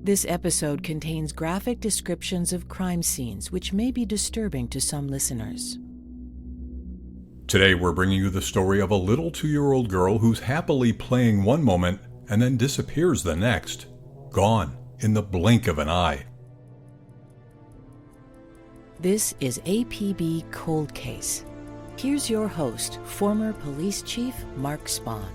This episode contains graphic descriptions of crime scenes which may be disturbing to some listeners. Today we're bringing you the story of a little 2-year-old girl who's happily playing one moment and then disappears the next. Gone in the blink of an eye. This is APB Cold Case. Here's your host, former Police Chief Mark Spahn.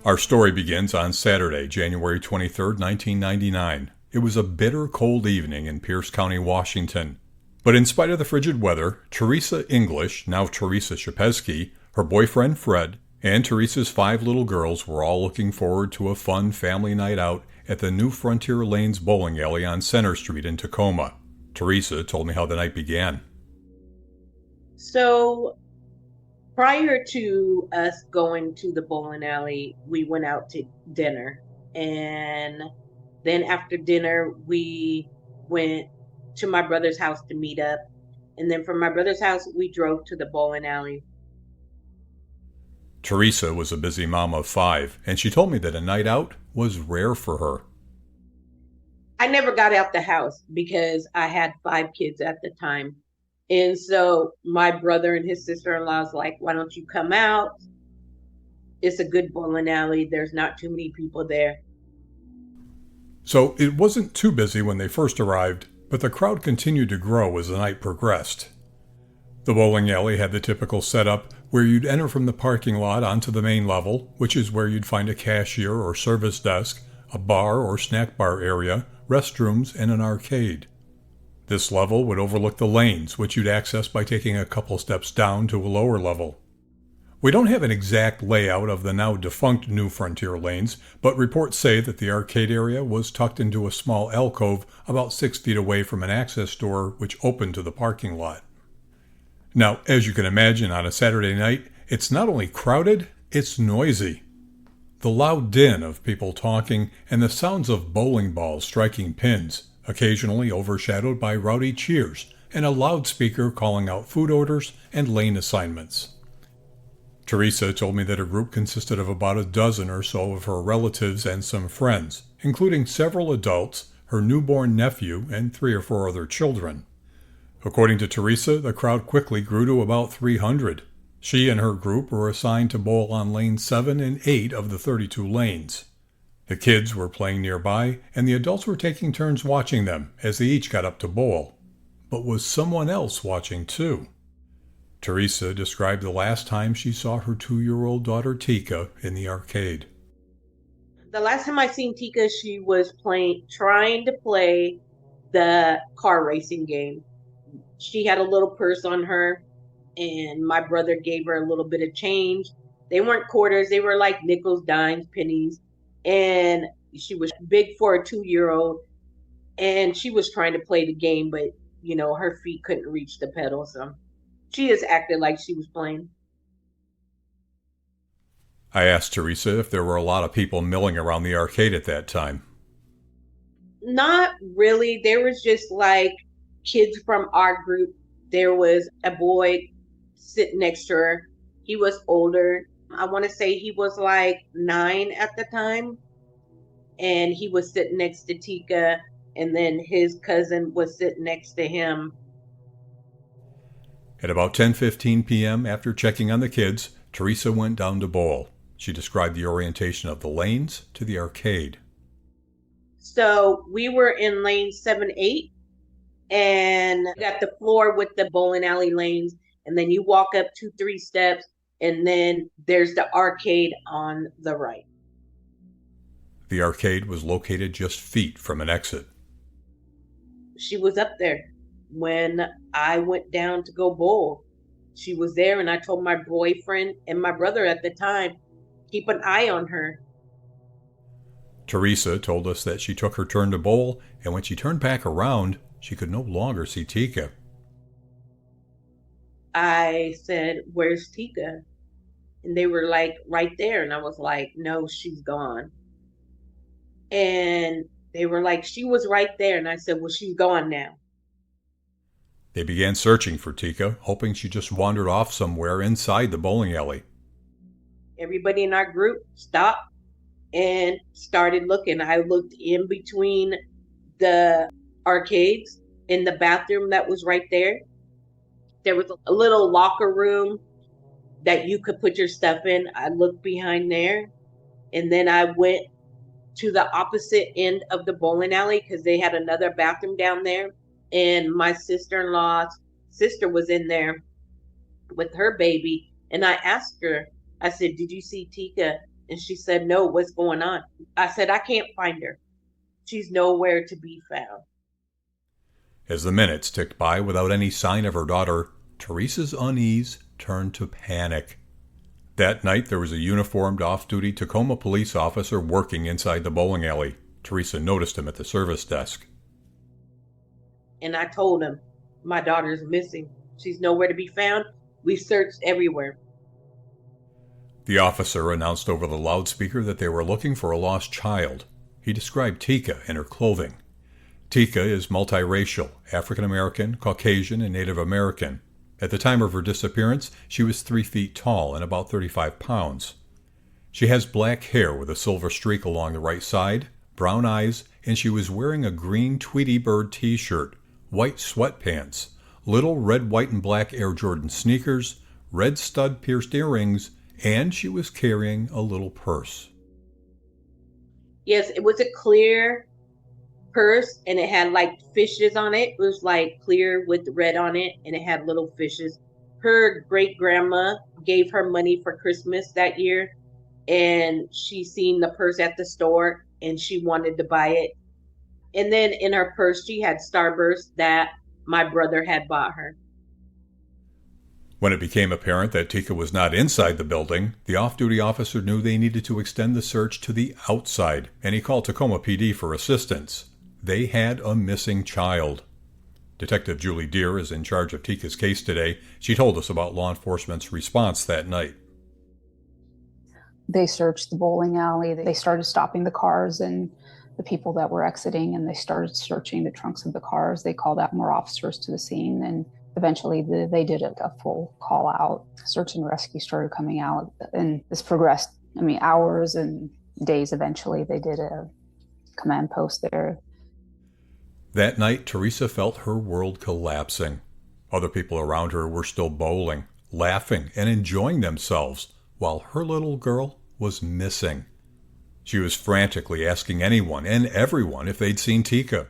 Our story begins on Saturday, January 23, 1999. It was a bitter cold evening in Pierce County, Washington. But in spite of the frigid weather, Teresa English, now Teresa Shepesky, her boyfriend Fred, and Teresa's 5 little girls were all looking forward to a fun family night out at the New Frontier Lanes bowling alley on Center Street in Tacoma. Teresa told me how the night began. So, prior to us going to the bowling alley, we went out to dinner. And then after dinner, we went to my brother's house to meet up. And then from my brother's house, we drove to the bowling alley. Teresa was a busy mom of 5, and she told me that a night out was rare for her. I never got out the house because I had 5 kids at the time. And so my brother and his sister-in-law was like, why don't you come out? It's a good bowling alley. There's not too many people there. So it wasn't too busy when they first arrived, but the crowd continued to grow as the night progressed. The bowling alley had the typical setup where you'd enter from the parking lot onto the main level, which is where you'd find a cashier or service desk, a bar or snack bar area, restrooms, and an arcade. This level would overlook the lanes, which you'd access by taking a couple steps down to a lower level. We don't have an exact layout of the now defunct New Frontier Lanes, but reports say that the arcade area was tucked into a small alcove about 6 feet away from an access door which opened to the parking lot. Now, as you can imagine, on a Saturday night, it's not only crowded, it's noisy. The loud din of people talking and the sounds of bowling balls striking pins, occasionally overshadowed by rowdy cheers and a loudspeaker calling out food orders and lane assignments. Teresa told me that her group consisted of about a dozen or so of her relatives and some friends, including several adults, her newborn nephew, and 3 or 4 other children. According to Teresa, the crowd quickly grew to about 300. She and her group were assigned to bowl on lanes 7 and 8 of the 32 lanes. The kids were playing nearby, and the adults were taking turns watching them as they each got up to bowl. But was someone else watching too? Teresa described the last time she saw her 2-year-old daughter Teekah in the arcade. The last time I seen Teekah, she was trying to play the car racing game. She had a little purse on her, and my brother gave her a little bit of change. They weren't quarters, they were like nickels, dimes, pennies. And she was big for a 2-year-old, and she was trying to play the game, but, her feet couldn't reach the pedal, so she just acted like she was playing. I asked Teresa if there were a lot of people milling around the arcade at that time. Not really. There was just like kids from our group. There was a boy sitting next to her. He was older. I want to say he was like 9 at the time, and he was sitting next to Teekah, and then his cousin was sitting next to him. At about 10:15 p.m., after checking on the kids, Teresa went down to bowl. She described the orientation of the lanes to the arcade. So we were in lane 7-8, and got the floor with the bowling alley lanes, and then you walk up 2-3 steps, and then there's the arcade on the right. The arcade was located just feet from an exit. She was up there when I went down to go bowl. She was there, and I told my boyfriend and my brother at the time, keep an eye on her. Teresa told us that she took her turn to bowl, and when she turned back around, she could no longer see Teekah. I said, where's Teekah? And they were like, right there. And I was like, no, she's gone. And they were like, she was right there. And I said, well, she's gone now. They began searching for Teekah, hoping she just wandered off somewhere inside the bowling alley. Everybody in our group stopped and started looking. I looked in between the arcades in the bathroom that was right there. There was a little locker room that you could put your stuff in. I looked behind there, and then I went to the opposite end of the bowling alley because they had another bathroom down there. And my sister-in-law's sister was in there with her baby. And I asked her, I said, "Did you see Teekah?" And she said, "No, what's going on?" I said, "I can't find her. She's nowhere to be found." As the minutes ticked by without any sign of her daughter, Teresa's unease turned to panic. That night, there was a uniformed off-duty Tacoma police officer working inside the bowling alley. Teresa noticed him at the service desk. And I told him, "My daughter's missing. She's nowhere to be found. We searched everywhere." The officer announced over the loudspeaker that they were looking for a lost child. He described Teekah and her clothing. Teekah is multiracial, African American, Caucasian, and Native American. At the time of her disappearance, she was 3 feet tall and about 35 pounds. She has black hair with a silver streak along the right side, brown eyes, and she was wearing a green Tweety Bird t-shirt, white sweatpants, little red, white, and black Air Jordan sneakers, red stud-pierced earrings, and she was carrying a little purse. Yes, it was a clear purse, and it had like fishes on it. It was like clear with red on it, and it had little fishes. Her great grandma gave her money for Christmas that year, and she seen the purse at the store and she wanted to buy it. And then in her purse she had Starburst that my brother had bought her. When it became apparent that Teekah was not inside the building, the off-duty officer knew they needed to extend the search to the outside, and he called Tacoma PD for assistance. They had a missing child. Detective Julie Deere is in charge of Teekah's case today. She told us about law enforcement's response that night. They searched the bowling alley. They started stopping the cars and the people that were exiting, and they started searching the trunks of the cars. They called out more officers to the scene, and eventually they did a full call out. Search and rescue started coming out, and this progressed, hours and days. Eventually, they did a command post there. That night, Teresa felt her world collapsing. Other people around her were still bowling, laughing, and enjoying themselves, while her little girl was missing. She was frantically asking anyone and everyone if they'd seen Teekah.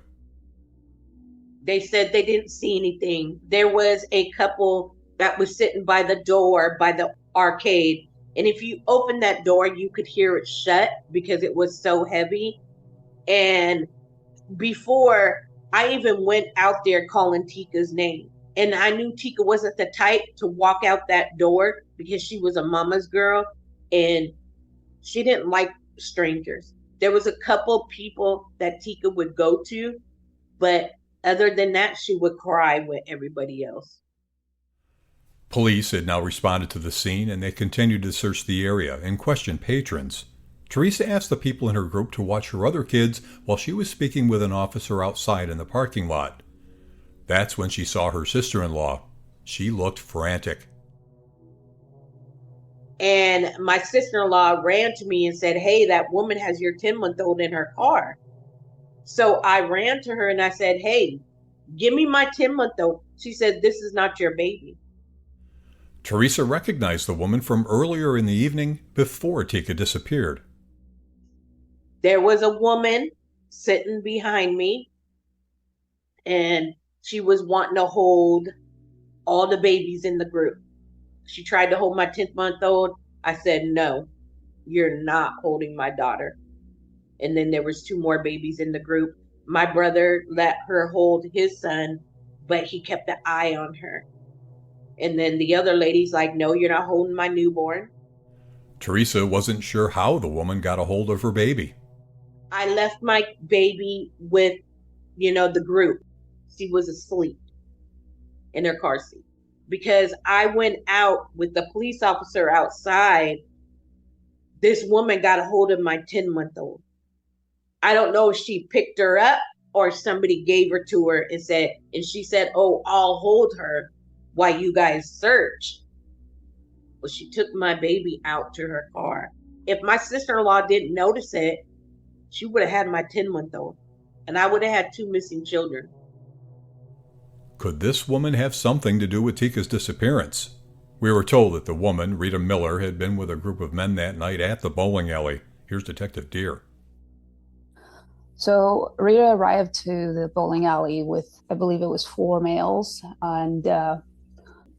They said they didn't see anything. There was a couple that was sitting by the door, by the arcade. And if you opened that door, you could hear it shut because it was so heavy. And before I even went out there calling Teekah's name, and I knew Teekah wasn't the type to walk out that door because she was a mama's girl and she didn't like strangers. There was a couple people that Teekah would go to, but other than that, she would cry with everybody else. Police had now responded to the scene, and they continued to search the area and question patrons. Teresa asked the people in her group to watch her other kids while she was speaking with an officer outside in the parking lot. That's when she saw her sister-in-law. She looked frantic. And my sister-in-law ran to me and said, "Hey, that woman has your 10-month-old in her car." So I ran to her and I said, "Hey, give me my 10-month-old. She said, "This is not your baby." Teresa recognized the woman from earlier in the evening before Teekah disappeared. There was a woman sitting behind me, and she was wanting to hold all the babies in the group. She tried to hold my 10-month-old. I said, "No, you're not holding my daughter." And then there was 2 more babies in the group. My brother let her hold his son, but he kept an eye on her. And then the other lady's like, "No, you're not holding my newborn." Teresa wasn't sure how the woman got a hold of her baby. I left my baby with, the group. She was asleep in her car seat. Because I went out with the police officer outside, this woman got a hold of my 10-month-old. I don't know if she picked her up or somebody gave her to her and she said, "Oh, I'll hold her while you guys search." Well, she took my baby out to her car. If my sister-in-law didn't notice it, she would have had my 10-month-old, and I would have had 2 missing children. Could this woman have something to do with Teekah's disappearance? We were told that the woman, Rita Miller, had been with a group of men that night at the bowling alley. Here's Detective Deer. So Rita arrived to the bowling alley with, I believe it was 4 males, and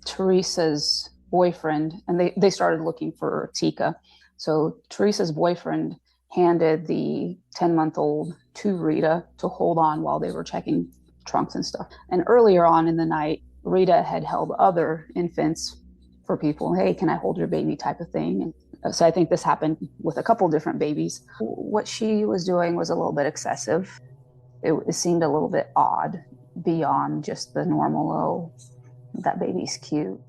Teresa's boyfriend, and they started looking for Teekah. So Teresa's boyfriend handed the 10-month-old to Rita to hold on while they were checking trunks and stuff. And earlier on in the night, Rita had held other infants for people. Hey, can I hold your baby type of thing? And so I think this happened with a couple different babies. What she was doing was a little bit excessive. It seemed a little bit odd beyond just the normal, oh, that baby's cute.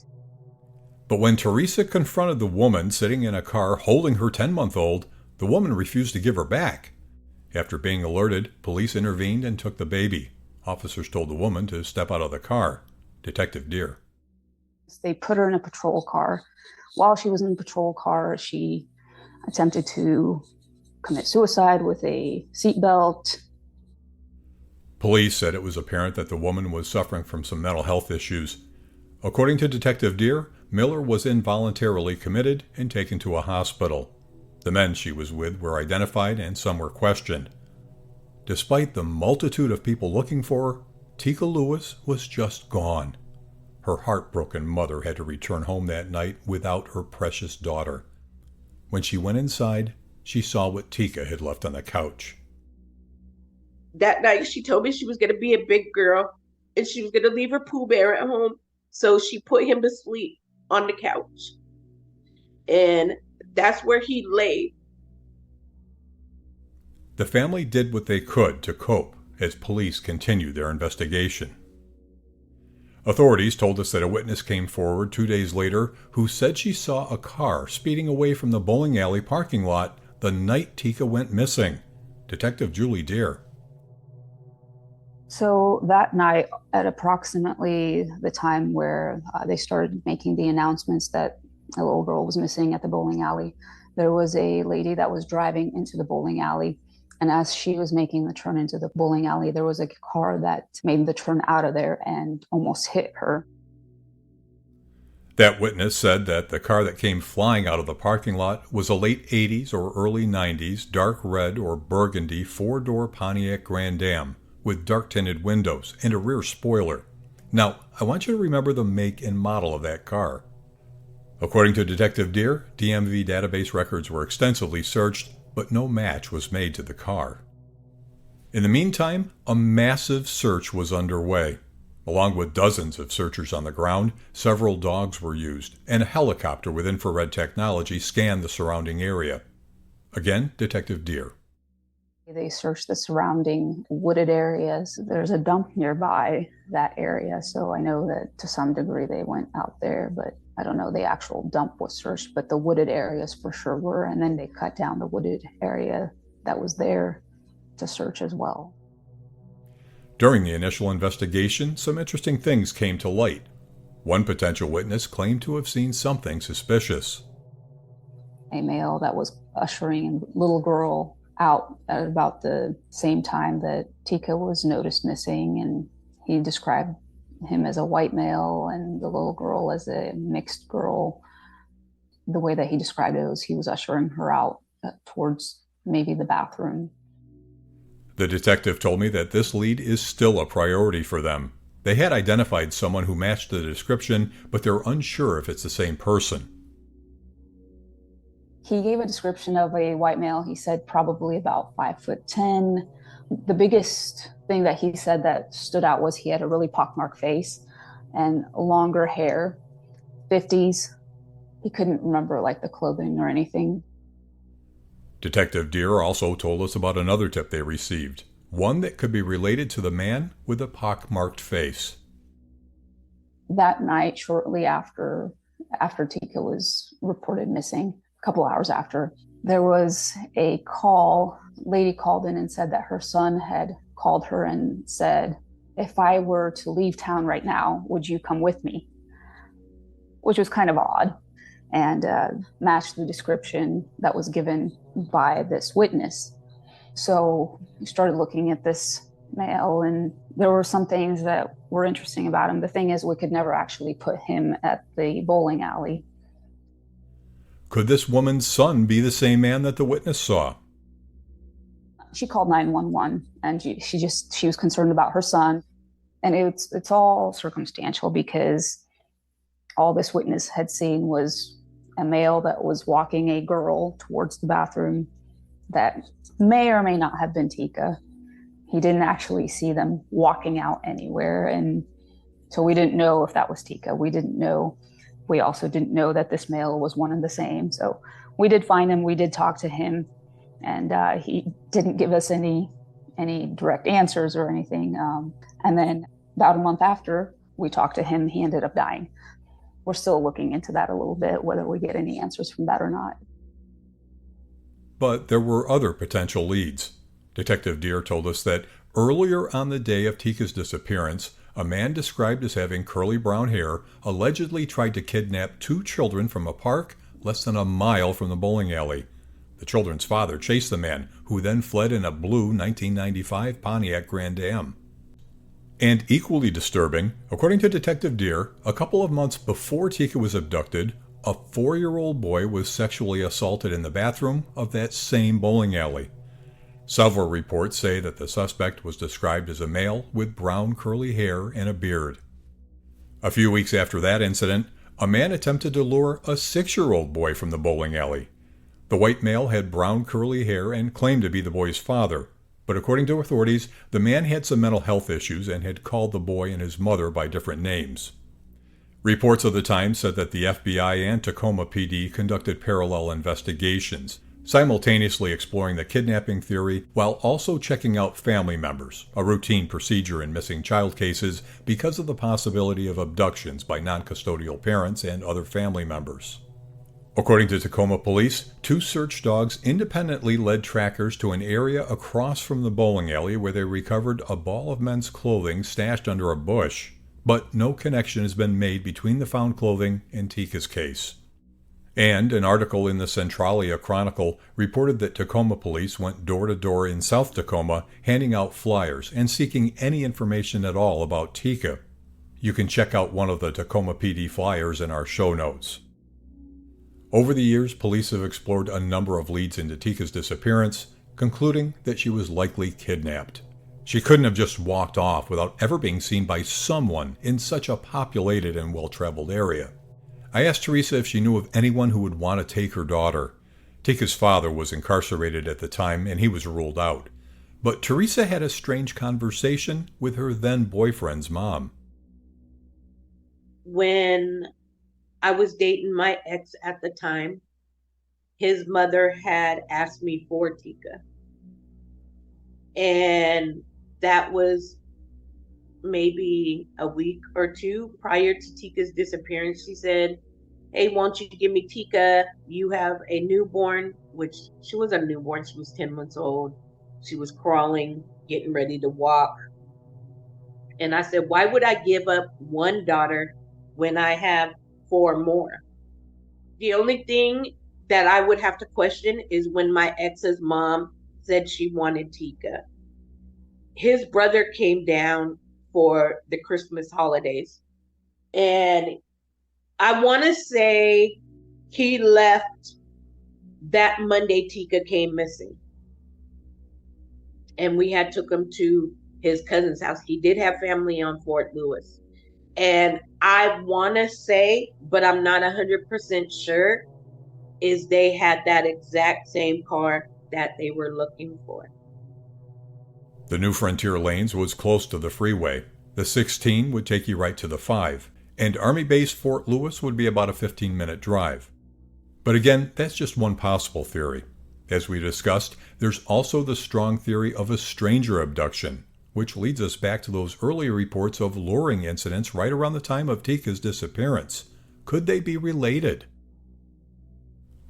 But when Teresa confronted the woman sitting in a car holding her 10-month-old, the woman refused to give her back. After being alerted, police intervened and took the baby. Officers told the woman to step out of the car. Detective Deer. They put her in a patrol car. While she was in the patrol car, she attempted to commit suicide with a seatbelt. Police said it was apparent that the woman was suffering from some mental health issues. According to Detective Deer, Miller was involuntarily committed and taken to a hospital. The men she was with were identified and some were questioned. Despite the multitude of people looking for her, Teekah Lewis was just gone. Her heartbroken mother had to return home that night without her precious daughter. When she went inside, she saw what Teekah had left on the couch. That night, she told me she was going to be a big girl and she was going to leave her Pooh Bear at home. So she put him to sleep on the couch. And that's where he lay. The family did what they could to cope as police continued their investigation. Authorities told us that a witness came forward 2 days later who said she saw a car speeding away from the bowling alley parking lot the night Teekah went missing. Detective Julie Deer. So that night, at approximately the time where they started making the announcements that a little girl was missing at the bowling alley, there was a lady that was driving into the bowling alley. And as she was making the turn into the bowling alley, there was a car that made the turn out of there and almost hit her. That witness said that the car that came flying out of the parking lot was a late 80s or early 90s dark red or burgundy 4-door Pontiac Grand Am with dark tinted windows and a rear spoiler. Now, I want you to remember the make and model of that car. According to Detective Deer, DMV database records were extensively searched, but no match was made to the car. In the meantime, a massive search was underway. Along with dozens of searchers on the ground, several dogs were used, and a helicopter with infrared technology scanned the surrounding area. Again, Detective Deer. They searched the surrounding wooded areas. There's a dump nearby that area, so I know that to some degree they went out there, but I don't know the actual dump was searched, but the wooded areas for sure were, and then they cut down the wooded area that was there to search as well. During the initial investigation, some interesting things came to light. One potential witness claimed to have seen something suspicious. A male that was ushering a little girl out at about the same time that Teekah was noticed missing, and he described him as a white male and the little girl as a mixed girl. The way that he described it was he was ushering her out towards maybe the bathroom. The detective told me that this lead is still a priority for them. They had identified someone who matched the description, but they're unsure if it's the same person. He gave a description of a white male. He said probably about 5'10". The biggest thing that he said that stood out was he had a really pockmarked face and longer hair, 50s. He couldn't remember like the clothing or anything. Detective Deer also told us about another tip they received, one that could be related to the man with a pockmarked face. That night, shortly after Teekah was reported missing, a couple hours after, there was a call. Lady called in and said that her son had called her and said, if I were to leave town right now, would you come with me? Which was kind of odd. and matched the description that was given by this witness. So we started looking at this male, and there were some things that were interesting about him. The thing is, we could never actually put him at the bowling alley. Could this woman's son be the same man that the witness saw? She called 911, and she was concerned about her son. And it's all circumstantial, because all this witness had seen was a male that was walking a girl towards the bathroom that may or may not have been Teekah. He didn't actually see them walking out anywhere. And so we didn't know if that was Teekah. We didn't know. We also didn't know that this male was one and the same. So we did find him. We did talk to him, and he didn't give us any direct answers or anything. And then about a month after we talked to him, he ended up dying. We're still looking into that a little bit, whether we get any answers from that or not. But there were other potential leads. Detective Deere told us that earlier on the day of Teekah's disappearance, a man described as having curly brown hair allegedly tried to kidnap 2 children from a park less than a mile from the bowling alley. The children's father chased the man, who then fled in a blue 1995 Pontiac Grand Am. And equally disturbing, according to Detective Deere, a couple of months before Teekah was abducted, a 4-year-old boy was sexually assaulted in the bathroom of that same bowling alley. Several reports say that the suspect was described as a male with brown curly hair and a beard. A few weeks after that incident, a man attempted to lure a 6-year-old boy from the bowling alley. The white male had brown curly hair and claimed to be the boy's father, but according to authorities, the man had some mental health issues and had called the boy and his mother by different names. Reports of the time said that the FBI and Tacoma PD conducted parallel investigations, simultaneously exploring the kidnapping theory while also checking out family members, a routine procedure in missing child cases because of the possibility of abductions by non-custodial parents and other family members. According to Tacoma police, 2 search dogs independently led trackers to an area across from the bowling alley where they recovered a ball of men's clothing stashed under a bush, but no connection has been made between the found clothing and Teekah's case. And an article in the Centralia Chronicle reported that Tacoma police went door to door in South Tacoma handing out flyers and seeking any information at all about Teekah. You can check out one of the Tacoma PD flyers in our show notes. Over the years, police have explored a number of leads into Teekah's disappearance, concluding that she was likely kidnapped. She couldn't have just walked off without ever being seen by someone in such a populated and well-traveled area. I asked Teresa if she knew of anyone who would want to take her daughter. Teekah's father was incarcerated at the time, and he was ruled out. But Teresa had a strange conversation with her then-boyfriend's mom. When I was dating my ex at the time, his mother had asked me for Teekah. And that was maybe a week or 2 prior to Teekah's disappearance. She said, "Hey, won't you give me Teekah? You have a newborn," which she was a newborn. She was 10 months old. She was crawling, getting ready to walk. And I said, why would I give up one daughter when I have 4 more? The only thing that I would have to question is when my ex's mom said she wanted Teekah. His brother came down for the Christmas holidays, and I want to say he left that Monday Teekah came missing. And we had took him to his cousin's house. He did have family on Fort Lewis. And I want to say, but I'm not 100% sure, is they had that exact same car that they were looking for. The New Frontier Lanes was close to the freeway. The 16 would take you right to the 5, and Army Base Fort Lewis would be about a 15-minute drive. But again, that's just one possible theory. As we discussed, there's also the strong theory of a stranger abduction, which leads us back to those earlier reports of luring incidents right around the time of Teekah's disappearance. Could they be related?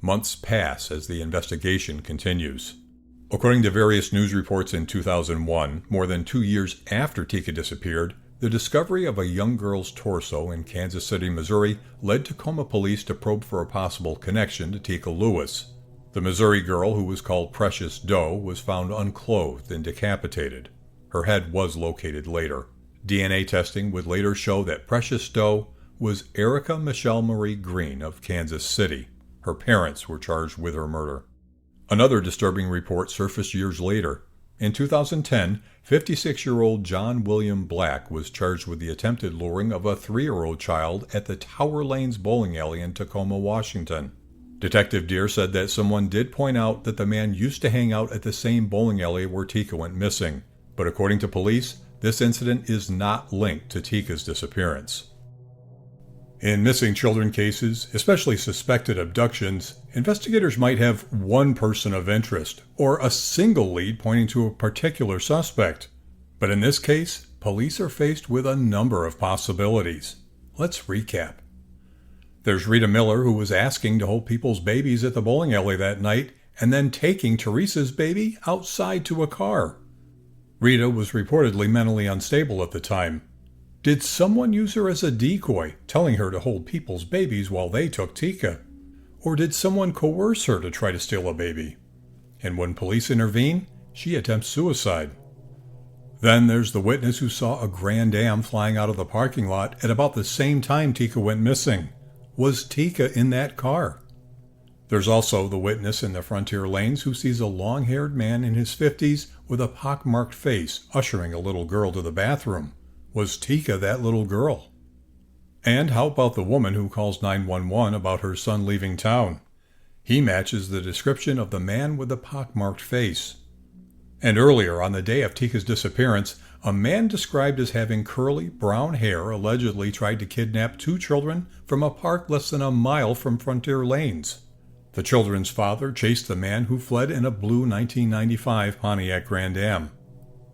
Months pass as the investigation continues. According to various news reports in 2001, more than 2 years after Teekah disappeared, The discovery of a young girl's torso in Kansas City, Missouri, led Tacoma police to probe for a possible connection to Teekah Lewis. The Missouri girl, who was called Precious Doe, was found unclothed and decapitated. Her head was located later. DNA testing would later show that Precious Doe was Erica Michelle Marie Green of Kansas City. Her parents were charged with her murder. Another disturbing report surfaced years later. In 2010, 56-year-old John William Black was charged with the attempted luring of a 3-year-old child at the Tower Lanes bowling alley in Tacoma, Washington. Detective Deere said that someone did point out that the man used to hang out at the same bowling alley where Teekah went missing, but according to police, this incident is not linked to Teekah's disappearance. In missing children cases, especially suspected abductions, investigators might have one person of interest, or a single lead pointing to a particular suspect. But in this case, police are faced with a number of possibilities. Let's recap. There's Rita Miller, who was asking to hold people's babies at the bowling alley that night, and then taking Teresa's baby outside to a car. Rita was reportedly mentally unstable at the time. Did someone use her as a decoy, telling her to hold people's babies while they took Teekah? Or did someone coerce her to try to steal a baby? And when police intervene, she attempts suicide. Then there's the witness who saw a Grand Am flying out of the parking lot at about the same time Teekah went missing. Was Teekah in that car? There's also the witness in the Frontier Lanes who sees a long-haired man in his 50s with a pockmarked face ushering a little girl to the bathroom. Was Teekah that little girl? And how about the woman who calls 911 about her son leaving town? He matches the description of the man with the pockmarked face. And earlier, on the day of Teekah's disappearance, a man described as having curly brown hair allegedly tried to kidnap 2 children from a park less than a mile from Frontier Lanes. The children's father chased the man who fled in a blue 1995 Pontiac Grand Am.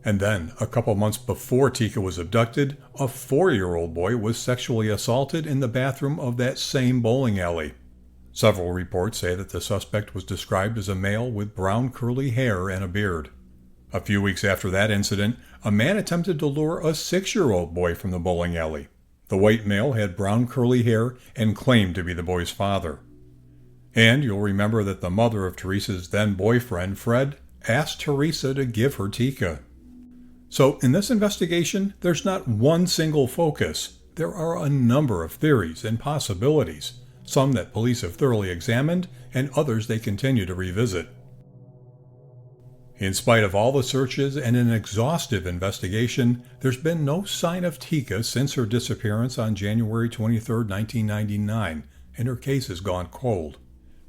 And then, a couple months before Teekah was abducted, a 4-year-old boy was sexually assaulted in the bathroom of that same bowling alley. Several reports say that the suspect was described as a male with brown curly hair and a beard. A few weeks after that incident, a man attempted to lure a 6-year-old boy from the bowling alley. The white male had brown curly hair and claimed to be the boy's father. And you'll remember that the mother of Teresa's then-boyfriend, Fred, asked Teresa to give her Teekah. So in this investigation, there's not one single focus. There are a number of theories and possibilities, some that police have thoroughly examined and others they continue to revisit. In spite of all the searches and an exhaustive investigation, there's been no sign of Teekah since her disappearance on January 23, 1999, and her case has gone cold.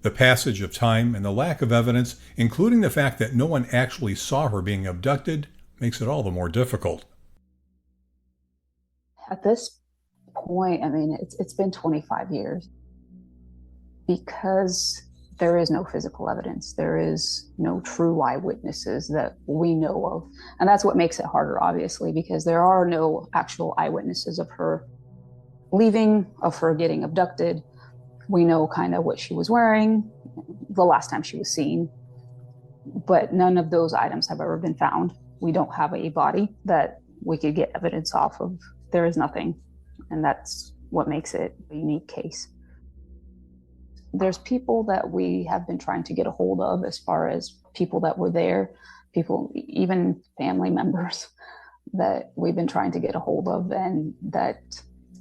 The passage of time and the lack of evidence, including the fact that no one actually saw her being abducted, makes it all the more difficult. At this point, I mean, it's been 25 years. Because there is no physical evidence, there is no true eyewitnesses that we know of. And that's what makes it harder, obviously, because there are no actual eyewitnesses of her leaving, of her getting abducted. We know kind of what she was wearing, the last time she was seen, but none of those items have ever been found. We don't have a body that we could get evidence off of. There is nothing. And that's what makes it a unique case. There's people that we have been trying to get a hold of as far as people that were there, people, even family members that we've been trying to get a hold of and that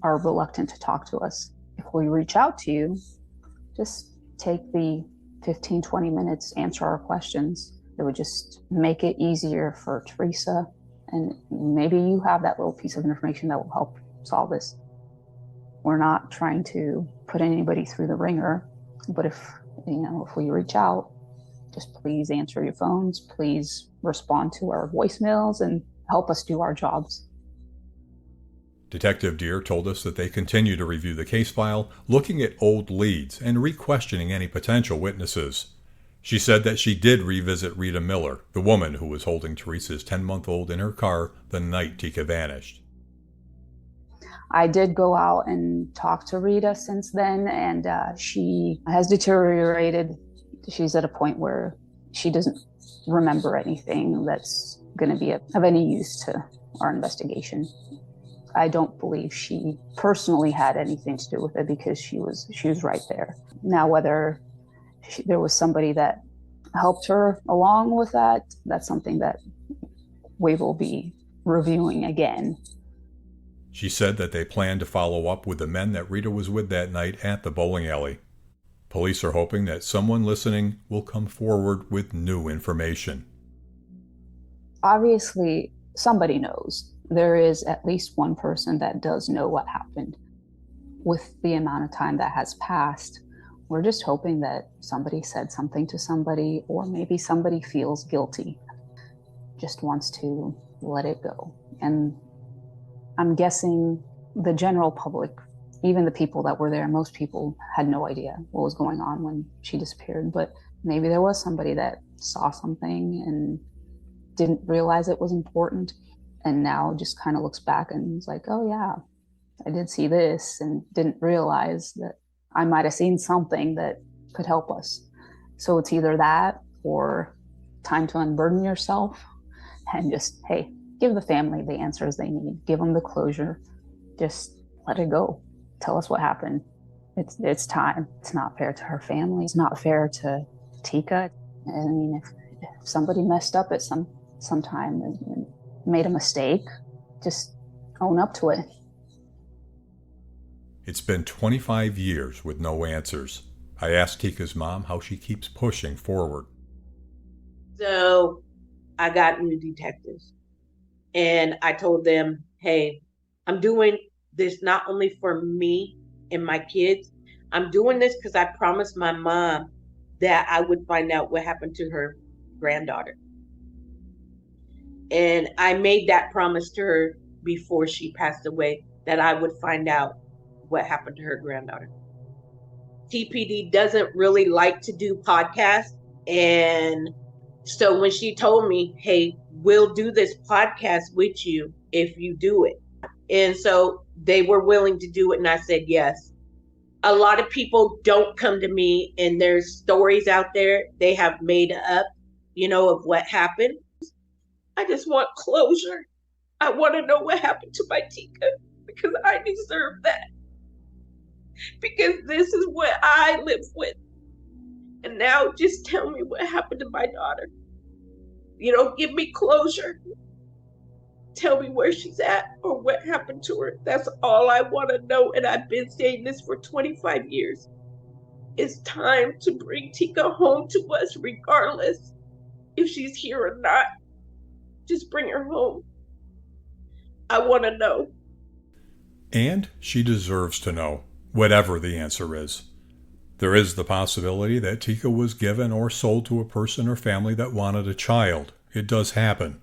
are reluctant to talk to us. If we reach out to you, just take the 15, 20 minutes, answer our questions. It would just make it easier for Teresa, and maybe you have that little piece of information that will help solve this. We're not trying to put anybody through the ringer, but if we reach out, just please answer your phones, please respond to our voicemails and help us do our jobs. Detective Deere told us that they continue to review the case file, looking at old leads and re-questioning any potential witnesses. She said that she did revisit Rita Miller, the woman who was holding Teresa's 10-month-old in her car the night Teekah vanished. I did go out and talk to Rita since then, and she has deteriorated. She's at a point where she doesn't remember anything that's going to be of any use to our investigation. I don't believe she personally had anything to do with it because she was right there. Now, whether there was somebody that helped her along with that, that's something that we will be reviewing again. She said that they plan to follow up with the men that Rita was with that night at the bowling alley. Police are hoping that someone listening will come forward with new information. Obviously, somebody knows. There is at least one person that does know what happened. With the amount of time that has passed, we're just hoping that somebody said something to somebody, or maybe somebody feels guilty, just wants to let it go. And I'm guessing the general public, even the people that were there, most people had no idea what was going on when she disappeared. But maybe there was somebody that saw something and didn't realize it was important, and now just kind of looks back and is like, oh yeah, I did see this, and didn't realize that I might have seen something that could help us. So it's either that or time to unburden yourself and just, hey, give the family the answers they need. Give them the closure. Just let it go. Tell us what happened. It's time. It's not fair to her family. It's not fair to Teekah. I mean, if somebody messed up at some time and made a mistake, just own up to it. It's been 25 years with no answers. I asked Teekah's mom how she keeps pushing forward. So I got new detectives, and I told them, hey, I'm doing this not only for me and my kids. I'm doing this because I promised my mom that I would find out what happened to her granddaughter. And I made that promise to her before she passed away, that I would find out what happened to her granddaughter. TPD doesn't really like to do podcasts. And so when she told me, hey, we'll do this podcast with you if you do it. And so they were willing to do it. And I said, yes. A lot of people don't come to me, and there's stories out there they have made up, of what happened. I just want closure. I want to know what happened to my Teekah, because I deserve that. Because this is what I live with. And now just tell me what happened to my daughter. Give me closure. Tell me where she's at or what happened to her. That's all I want to know. And I've been saying this for 25 years. It's time to bring Teekah home to us, regardless if she's here or not. Just bring her home. I want to know. And she deserves to know, whatever the answer is. There is the possibility that Teekah was given or sold to a person or family that wanted a child. It does happen.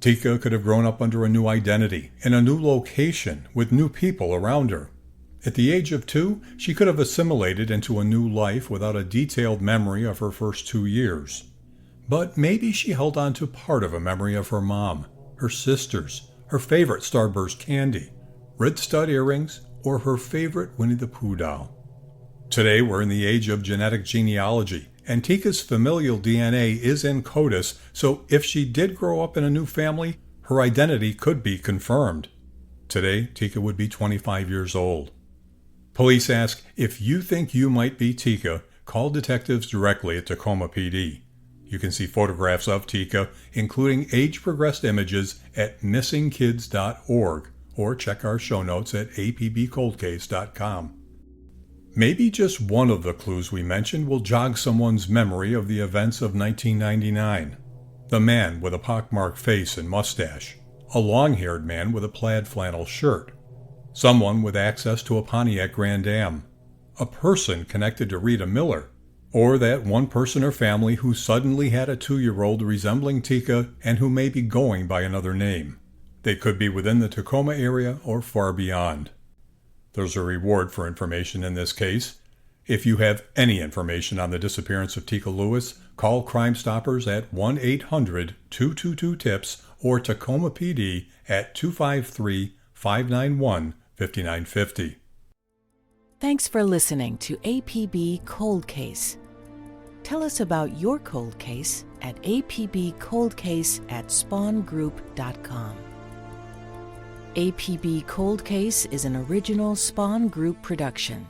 Teekah could have grown up under a new identity, in a new location, with new people around her. At the age of 2, she could have assimilated into a new life without a detailed memory of her first 2 years. But maybe she held on to part of a memory of her mom, her sisters, her favorite Starburst candy, red stud earrings, or her favorite Winnie the Pooh doll. Today we're in the age of genetic genealogy, and Teekah's familial DNA is in CODIS, so if she did grow up in a new family, her identity could be confirmed. Today, Teekah would be 25 years old. Police ask, if you think you might be Teekah, call detectives directly at Tacoma PD. You can see photographs of Teekah, including age-progressed images, at missingkids.org, or check our show notes at apbcoldcase.com. Maybe just one of the clues we mentioned will jog someone's memory of the events of 1999. The man with a pockmarked face and mustache, a long-haired man with a plaid flannel shirt, someone with access to a Pontiac Grand Am, a person connected to Rita Miller, or that one person or family who suddenly had a 2-year-old resembling Teekah and who may be going by another name. They could be within the Tacoma area or far beyond. There's a reward for information in this case. If you have any information on the disappearance of Teekah Lewis, call Crime Stoppers at 1-800-222-TIPS or Tacoma PD at 253-591-5950. Thanks for listening to APB Cold Case. Tell us about your cold case at apbcoldcase@spawngroup.com. APB Cold Case is an original Spawn Group production.